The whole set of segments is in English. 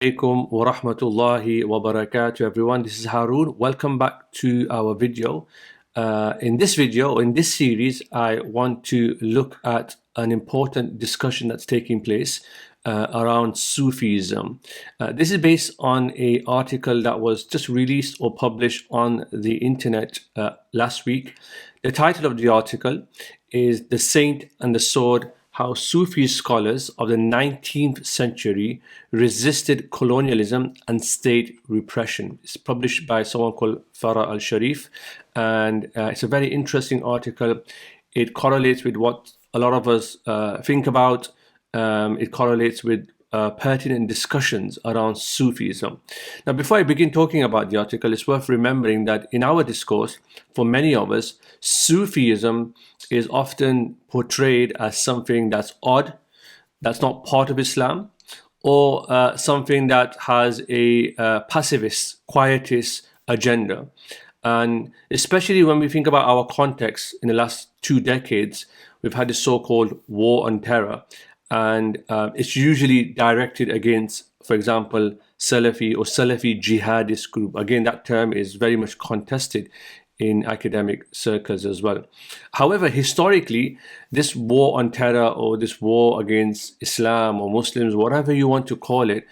Alaikum wa rahmatullahi wa barakatuh, everyone. This is Haroon. Welcome back to our video. In this video, in this series, I want to look at an important discussion that's taking place around Sufism. This is based on an article that was just released or published on the internet last week. The title of the article is "The Saint and the Sword: How Sufi Scholars of the 19th Century Resisted Colonialism and State Repression." It's published by someone called Farah al-Sharif, and it's a very interesting article. It correlates with what a lot of us think about. It correlates with pertinent discussions around Sufism. Now, before I begin talking about the article, it's worth remembering that in our discourse, for many of us, Sufism is often portrayed as something that's odd, that's not part of Islam, or something that has a pacifist, quietist agenda. And especially when we think about our context in the last 2 decades, we've had the so-called war on terror. And it's usually directed against, for example, Salafi or Salafi jihadist group. Again, that term is very much contested in academic circles as well. However, historically, this war on terror or this war against Islam or Muslims, whatever you want to call it,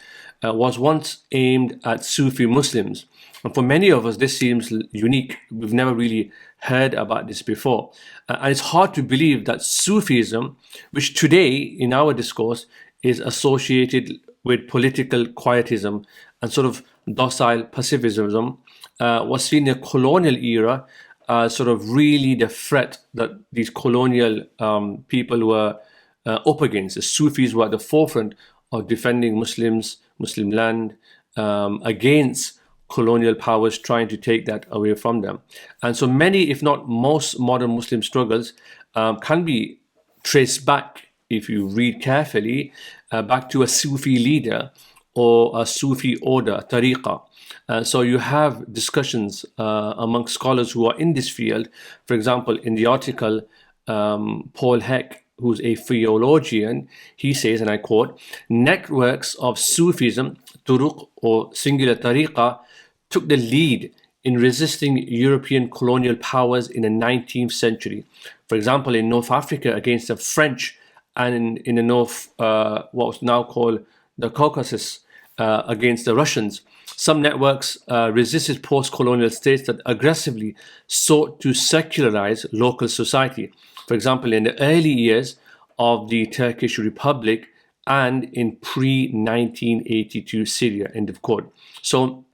was once aimed at Sufi Muslims. And for many of us, this seems unique. We've never really heard about this before. And it's hard to believe that Sufism, which today in our discourse is associated with political quietism and sort of docile pacifism, was seen in the colonial era as sort of really the threat that these colonial people were up against. The Sufis were at the forefront of defending Muslims, Muslim land, against colonial powers trying to take that away from them. And so many, if not most, modern Muslim struggles can be traced back, if you read carefully, back to a Sufi leader or a Sufi order, tariqah. So you have discussions among scholars who are in this field. For example, in the article, Paul Heck, who's a theologian, he says, and I quote, "Networks of Sufism, turuq or singular tariqah, took the lead in resisting European colonial powers in the 19th century. For example, in North Africa against the French, and in the North, what was now called the Caucasus, against the Russians. Some networks resisted post-colonial states that aggressively sought to secularize local society. For example, in the early years of the Turkish Republic and in pre-1982 Syria," end of quote. So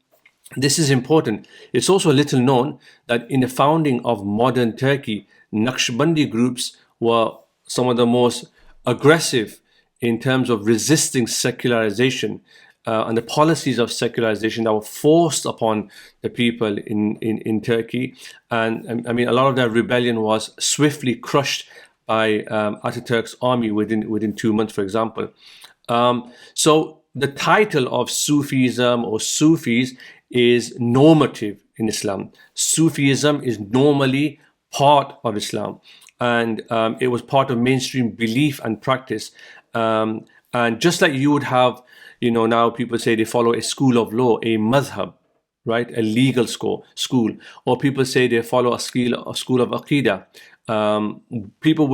this is important. It's also little known that in the founding of modern Turkey, Naqshbandi groups were some of the most aggressive in terms of resisting secularization and the policies of secularization that were forced upon the people in Turkey. And I mean, a lot of that rebellion was swiftly crushed by Ataturk's army within 2 months, for example. So the title of Sufism or Sufis is normative in Islam. Sufism is normally part of Islam, and it was part of mainstream belief and practice. And just like you would have, now people say they follow a school of law, a madhab, right, a legal school, or people say they follow a school of aqidah. People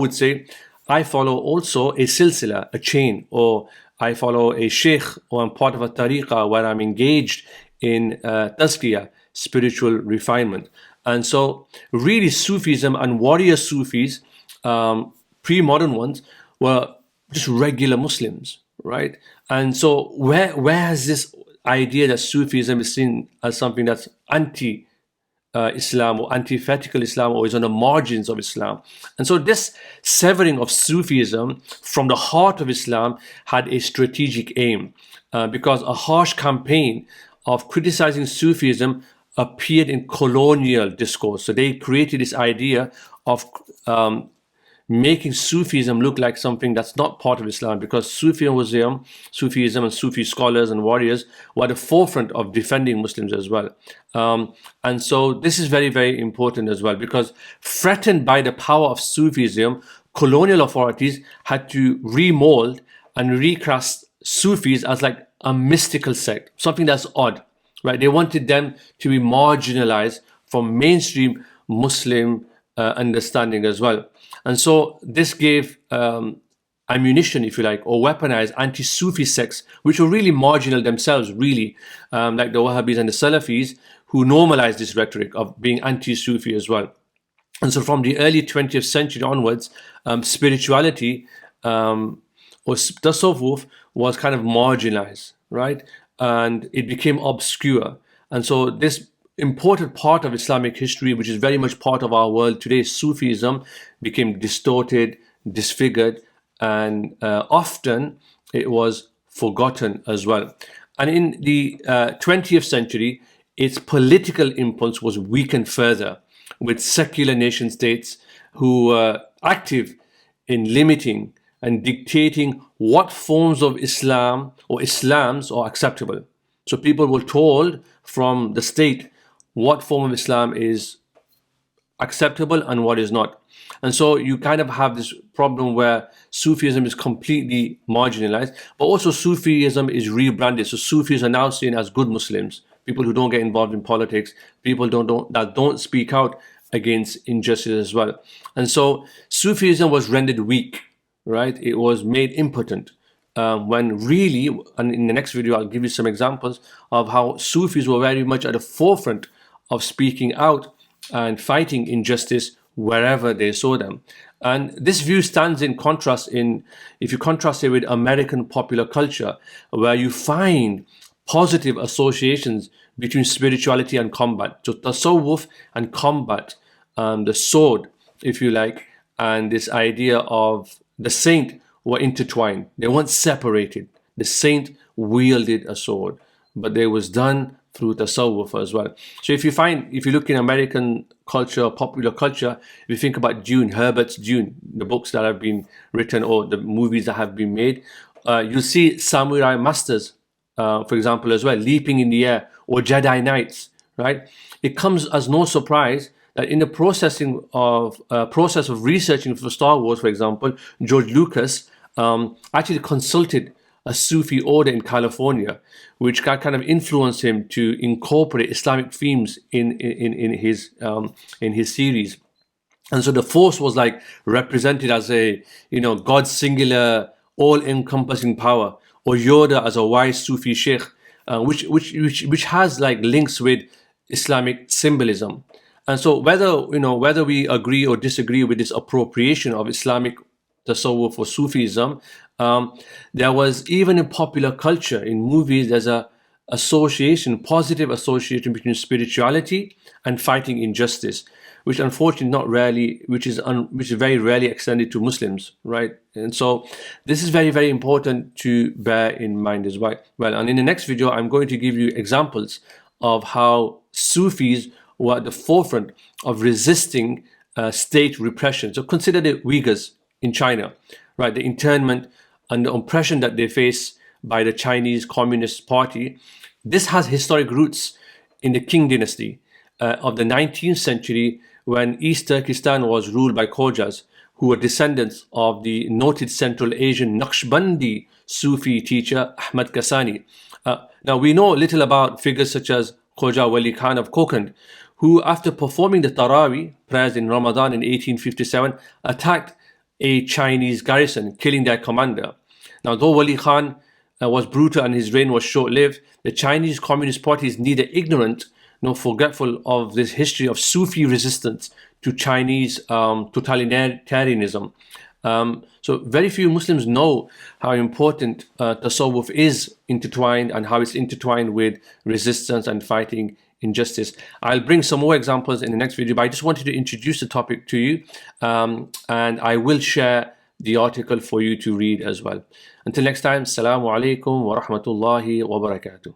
would say, I follow also a silsila, a chain, or I follow a sheikh, or I'm part of a tariqah where I'm engaged in tazkiyah, spiritual refinement. And so really Sufism and warrior Sufis, pre-modern ones, were just regular Muslims, right? And so where has this idea that Sufism is seen as something that's anti-Islam or antithetical Islam or is on the margins of Islam? And so this severing of Sufism from the heart of Islam had a strategic aim, because a harsh campaign of criticizing Sufism appeared in colonial discourse. So they created this idea of making Sufism look like something that's not part of Islam, because Sufism and Sufi scholars and warriors were at the forefront of defending Muslims as well. And so this is very, very important as well, because threatened by the power of Sufism, colonial authorities had to remold and recast Sufis as like a mystical sect, something that's odd, right? They wanted them to be marginalized from mainstream Muslim understanding as well. And so this gave ammunition, if you like, or weaponized anti-Sufi sects, which were really marginal themselves, really, like the Wahhabis and the Salafis, who normalized this rhetoric of being anti-Sufi as well. And so from the early 20th century onwards, spirituality or tasawwuf was kind of marginalized, right? And it became obscure. And so this important part of Islamic history, which is very much part of our world today, Sufism, became distorted, disfigured, and often it was forgotten as well. And in the 20th century, its political impulse was weakened further, with secular nation states who were active in limiting and dictating what forms of Islam or Islams are acceptable. So people were told from the state what form of Islam is acceptable and what is not. And so you kind of have this problem where Sufism is completely marginalized, but also Sufism is rebranded. So Sufis are now seen as good Muslims, people who don't get involved in politics, people that don't speak out against injustice as well. And so Sufism was rendered weak, right? It was made impotent. When really, and in the next video I'll give you some examples of how Sufis were very much at the forefront of speaking out and fighting injustice wherever they saw them. And this view stands in contrast if you contrast it with American popular culture, where you find positive associations between spirituality and combat. So tasawwuf and combat, the sword, if you like, and this idea of the saint were intertwined. They weren't separated. The saint wielded a sword, but they was done through tasawwuf as well. So if you look in American culture, popular culture, if you think about Dune, Herbert's Dune, the books that have been written or the movies that have been made, you'll see samurai masters, for example, as well, leaping in the air, or Jedi Knights, right? It comes as no surprise that in the process of researching for Star Wars, for example, George Lucas actually consulted a Sufi order in California, which kind of influenced him to incorporate Islamic themes in his series. And so the Force was like represented as a God's singular, all-encompassing power, or Yoda as a wise Sufi sheikh, which has like links with Islamic symbolism. And so whether we agree or disagree with this appropriation of Islamic tasawwuf or Sufism, there was, even in popular culture, in movies, there's a positive association between spirituality and fighting injustice, which unfortunately which is very rarely extended to Muslims, right? And so this is very, very important to bear in mind as well. And in the next video, I'm going to give you examples of how Sufis were at the forefront of resisting state repression. So consider the Uyghurs in China, right? The internment and the oppression that they face by the Chinese Communist Party. This has historic roots in the Qing dynasty of the 19th century, when East Turkestan was ruled by Khojas, who were descendants of the noted Central Asian Naqshbandi Sufi teacher Ahmad Kasani. Now we know little about figures such as Khoja Wali Khan of Kokand, who, after performing the Taraweeh prayers in Ramadan in 1857, attacked a Chinese garrison, killing their commander. Now, though Wali Khan was brutal and his reign was short-lived, the Chinese Communist Party is neither ignorant nor forgetful of this history of Sufi resistance to Chinese totalitarianism. So very few Muslims know how important tasawwuf is intertwined, and how it's intertwined with resistance and fighting injustice. I'll bring some more examples in the next video, but I just wanted to introduce the topic to you, and I will share the article for you to read as well. Until next time, Assalamu alaikum wa rahmatullahi wa barakatuh.